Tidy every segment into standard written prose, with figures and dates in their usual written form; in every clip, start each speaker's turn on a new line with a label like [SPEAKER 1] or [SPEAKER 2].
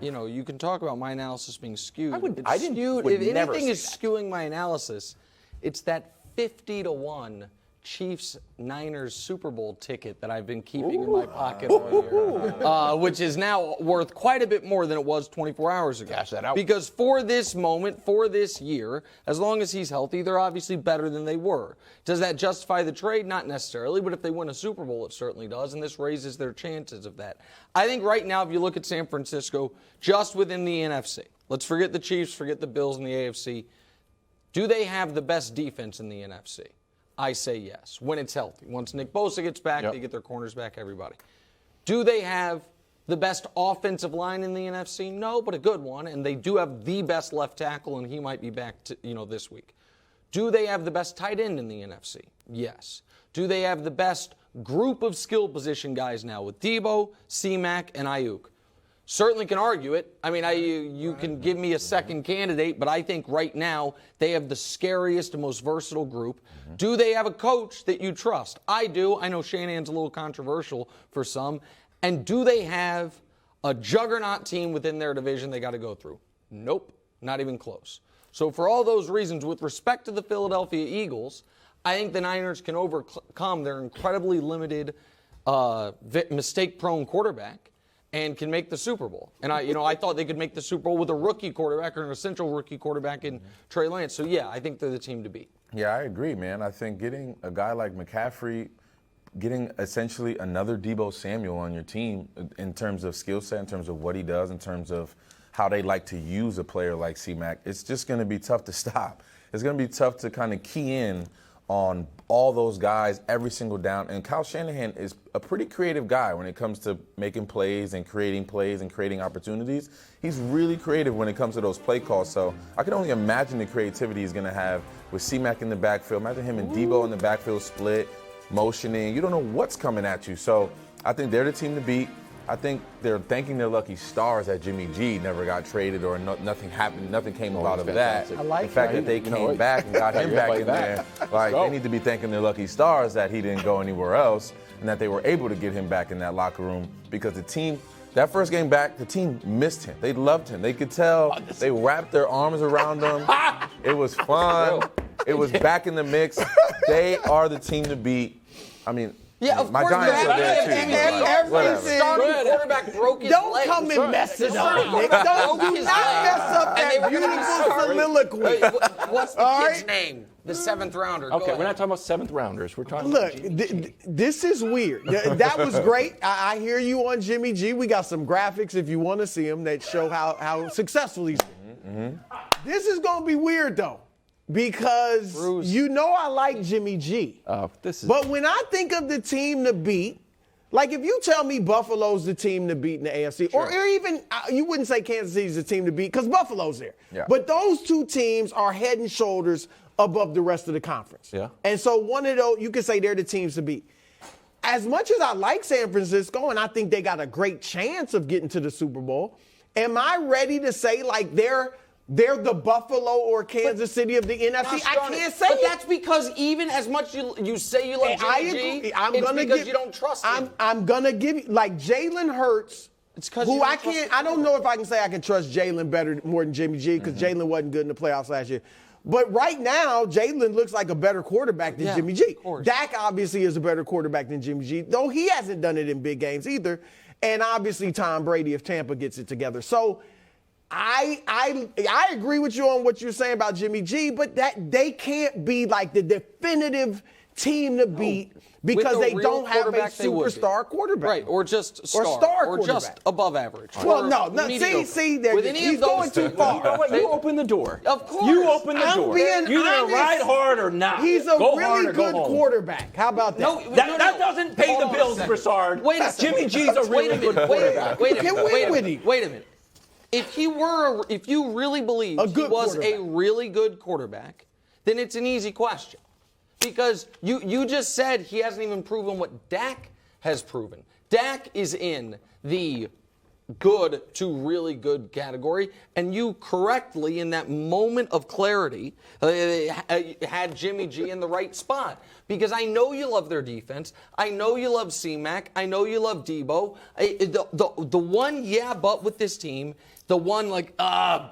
[SPEAKER 1] You know, you can talk about my analysis being skewed.
[SPEAKER 2] If
[SPEAKER 1] anything is skewing my analysis, it's that 50-1 Chiefs-Niners Super Bowl ticket that I've been keeping in my pocket all year, which is now worth quite a bit more than it was 24 hours ago.
[SPEAKER 2] Cash that out.
[SPEAKER 1] Because for this moment, for this year, as long as he's healthy, they're obviously better than they were. Does that justify the trade? Not necessarily, but if they win a Super Bowl, it certainly does, and this raises their chances of that. I think right now, if you look at San Francisco, just within the NFC, let's forget the Chiefs, forget the Bills and the AFC, do they have the best defense in the NFC? I say yes, when it's healthy. Once Nick Bosa gets back, they get their corners back, everybody. Do they have the best offensive line in the NFC? No, but a good one, and they do have the best left tackle, and he might be back this week. Do they have the best tight end in the NFC? Yes. Do they have the best group of skill position guys now with Debo, C-Mac, and Ayuk? Certainly can argue it. I mean, you can give me a second candidate, but I think right now they have the scariest and most versatile group. Do they have a coach that you trust? I do. I know Shanahan's a little controversial for some. And do they have a juggernaut team within their division they got to go through? Nope, not even close. So for all those reasons, with respect to the Philadelphia Eagles, I think the Niners can overcome their incredibly limited, mistake-prone quarterback and can make the Super Bowl. And I thought they could make the Super Bowl with a rookie quarterback or an essential rookie quarterback in Trey Lance. So, yeah, I think they're the team to beat.
[SPEAKER 3] Yeah, I agree, man. I think getting a guy like McCaffrey, getting essentially another Debo Samuel on your team in terms of skill set, in terms of what he does, in terms of how they like to use a player like C-Mac, it's just going to be tough to stop. It's going to be tough to kind of key in on all those guys every single down. And Kyle Shanahan is a pretty creative guy when it comes to making plays and creating opportunities. He's really creative when it comes to those play calls. So I can only imagine the creativity he's going to have with C-Mac in the backfield. Imagine him and Debo in the backfield split, motioning. You don't know what's coming at you. So I think they're the team to beat. I think they're thanking their lucky stars that Jimmy G never got traded or nothing happened, nothing came out of that.
[SPEAKER 2] I like
[SPEAKER 3] the fact that they came back and got him back in there. Like, they need to be thanking their lucky stars that he didn't go anywhere else and that they were able to get him back in that locker room because the team, that first game back, the team missed him. They loved him. They could tell. They wrapped their arms around him. It was fun. It was back in the mix. They are the team to beat. I mean,
[SPEAKER 1] yeah, of
[SPEAKER 3] my
[SPEAKER 1] course.
[SPEAKER 3] Giants are there too.
[SPEAKER 1] Starting quarterback broke his
[SPEAKER 4] Don't
[SPEAKER 1] leg.
[SPEAKER 4] come and mess it up, Nick. Do not mess up that beautiful soliloquy.
[SPEAKER 1] What's the kid's name? The seventh rounder.
[SPEAKER 2] Okay, we're not talking about seventh rounders. We're talking
[SPEAKER 4] Look,
[SPEAKER 2] about
[SPEAKER 4] this is weird. That was great. I hear you on Jimmy G. We got some graphics if you want to see them that show how successful he's been. This is going to be weird, though. Because you know I like Jimmy G. But when I think of the team to beat, like if you tell me Buffalo's the team to beat in the AFC, or even you wouldn't say Kansas City's the team to beat because Buffalo's there.
[SPEAKER 3] Yeah.
[SPEAKER 4] But those two teams are head and shoulders above the rest of the conference.
[SPEAKER 2] Yeah.
[SPEAKER 4] And so one of those, you can say they're the teams to beat. As much as I like San Francisco and I think they got a great chance of getting to the Super Bowl, am I ready to say like they're the Buffalo or Kansas City of the NFC? I can't say
[SPEAKER 1] But that's because even as much you say you love Jimmy G, it's because you don't trust him.
[SPEAKER 4] I'm going to give you, like Jalen Hurts, who I don't know if I can say I can trust Jalen more than Jimmy G because Jalen wasn't good in the playoffs last year. But right now, Jalen looks like a better quarterback than Jimmy G. Dak obviously is a better quarterback than Jimmy G, though he hasn't done it in big games either. And obviously Tom Brady if Tampa gets it together. So I agree with you on what you're saying about Jimmy G, but that they can't be like the definitive team to beat because they don't have a superstar quarterback.
[SPEAKER 1] Right, or just star, or just above average.
[SPEAKER 4] Well, no, see, he's going too far.
[SPEAKER 2] You know what? You open the door.
[SPEAKER 1] Of course.
[SPEAKER 2] You open the door.
[SPEAKER 4] You're
[SPEAKER 2] going to ride hard or not.
[SPEAKER 4] He's a really good quarterback. How about that?
[SPEAKER 2] No, that doesn't pay the bills, Broussard.
[SPEAKER 1] Wait a second.
[SPEAKER 2] Jimmy G's a really good quarterback.
[SPEAKER 1] Wait a minute. If you really believe he was a really good quarterback, then it's an easy question. Because you just said he hasn't even proven what Dak has proven. Dak is in the good to really good category, and you correctly, in that moment of clarity, had Jimmy G in the right spot. Because I know you love their defense. I know you love C-Mac. I know you love Debo. The one but with this team, the one I'm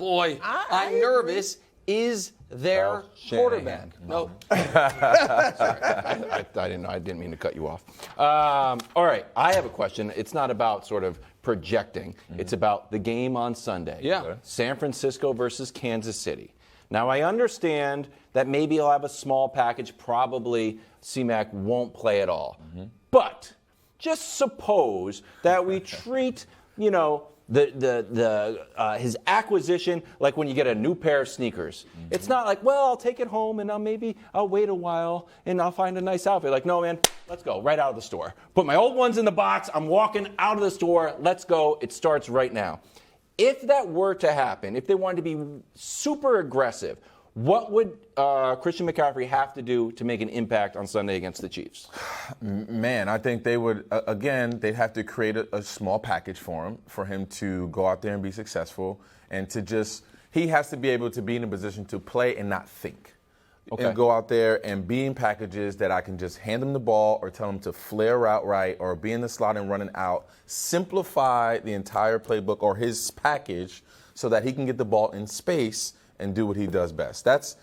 [SPEAKER 1] nervous, is their quarterback.
[SPEAKER 2] No. Sorry, I didn't know. I didn't mean to cut you off. All right, I have a question. It's not about sort of projecting. It's about the game on Sunday.
[SPEAKER 1] Yeah. Okay.
[SPEAKER 2] San Francisco versus Kansas City. Now, I understand that maybe he'll have a small package. Probably C-Mac won't play at all. But just suppose that we treat, his acquisition like when you get a new pair of sneakers. It's not like, well, I'll take it home and I'll wait a while and I'll find a nice outfit. Like, no, man, let's go right out of the store. Put my old ones in the box. I'm walking out of the store. Let's go. It starts right now. If that were to happen, if they wanted to be super aggressive, what would Christian McCaffrey have to do to make an impact on Sunday against the Chiefs?
[SPEAKER 3] Man, I think they would, they'd have to create a small package for him to go out there and be successful, and he has to be able to be in a position to play and not think. Okay. And go out there and be in packages that I can just hand him the ball or tell him to flare out right or be in the slot and running out. Simplify the entire playbook or his package so that he can get the ball in space and do what he does best. That's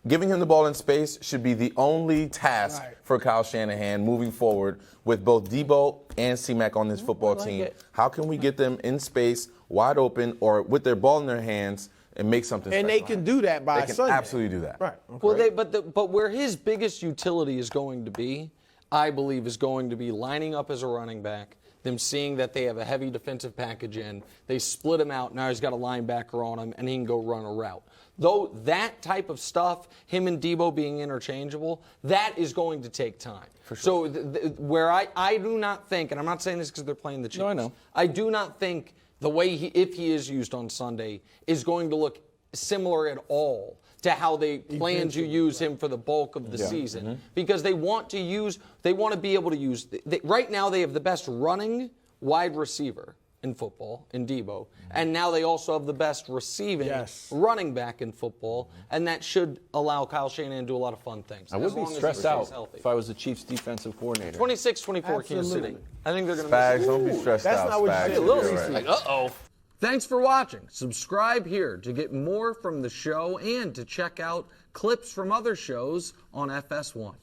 [SPEAKER 3] giving him the ball in space should be the only task for Kyle Shanahan moving forward with both Debo and C-Mac on this football team. How can we get them in space, wide open, or with their ball in their hands and make something
[SPEAKER 4] and
[SPEAKER 3] special?
[SPEAKER 4] They can do that by
[SPEAKER 3] Sunday.
[SPEAKER 4] Sunday.
[SPEAKER 3] Absolutely do that.
[SPEAKER 4] Right. Okay.
[SPEAKER 1] Well, but where his biggest utility is going to be, I believe, is going to be lining up as a running back, them seeing that they have a heavy defensive package in, they split him out, now he's got a linebacker on him, and he can go run a route. Though that type of stuff, him and Debo being interchangeable, that is going to take time. For sure. So where I do not think, and I'm not saying this because they're playing the Chiefs.
[SPEAKER 2] No, I know.
[SPEAKER 1] I do not think the way if he is used on Sunday, is going to look similar at all to how they plan to use him for the bulk of the season. Because they want to be able to use, right now they have the best running wide receiver in football, in Debo, and now they also have the best receiving running back in football, and that should allow Kyle Shanahan to do a lot of fun things.
[SPEAKER 2] I would be stressed out if I was the Chiefs defensive coordinator.
[SPEAKER 1] 26-24 Kansas City. I think they're going to
[SPEAKER 3] Spags, don't be stressed out.
[SPEAKER 4] That's not what
[SPEAKER 3] Spags.
[SPEAKER 4] you
[SPEAKER 1] a little
[SPEAKER 3] Right.
[SPEAKER 1] like, uh-oh. Thanks for watching. Subscribe here to get more from the show and to check out clips from other shows on FS1.